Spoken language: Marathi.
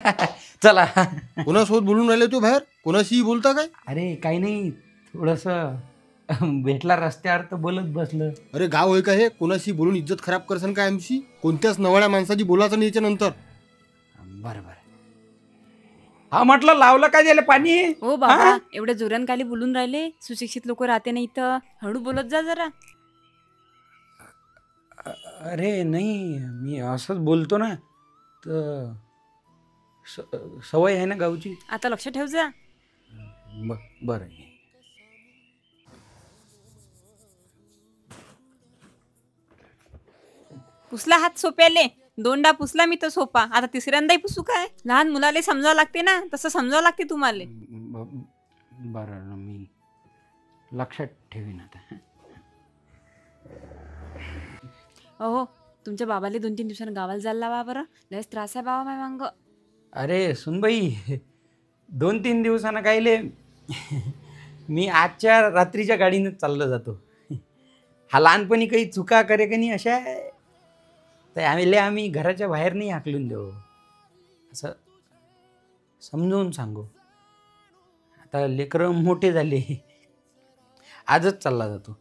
चला. कोणासोबत बोलून राहिले तू बाहेर? कोणाशीही बोलता काय? अरे काही नाही, थोडस भेटला रस्त्यावर तर बोलत बसलं. अरे गाव होय का हे? कोणाशी बोलून इज्जत खराब करसान काय आमची? कोणत्याच नवळ्या माणसाची बोलायचं नाही याच्यानंतर. बरं बरं. हा म्हटलं लावलं काय त्याला पाणी? हो बाबा, एवढ्या जोरान खाली बोलून राहिले. सुशिक्षित लोक राहते नाही इथं, हळू बोलत जा जरा. अरे नाही, मी असंच बोलतो ना, तर सवय आहे ना गावची. आता लक्ष ठेव जा. बरं. पुसला हात सोप्याले, दोनदा पुसला मी तर सोपा, आता तिसऱ्यांदाही पुसू काय? लहान मुलाले समजावं लागते ना, तसं समजावं लागते तुम्हाला. बरं, मी लक्षात ठेवीन आता. अहो, तुमच्या बाबाले 2-3 दिवसांनी गावाला जायला लावा बरं. लयच त्रास आहे बाबा माझ्या मांग. अरे सुनबाई, 2-3 दिवसानं कायले, मी आजच्या रात्रीच्या गाडीनं चाललं जातो. हा लहानपणी काही चुका करे का नाही अशा, तर आम्ही घराच्या बाहेर नाही हाकलून देऊ, असं समजून सांगू. आता लेकरं मोठे झाले, आजच चालला जातो.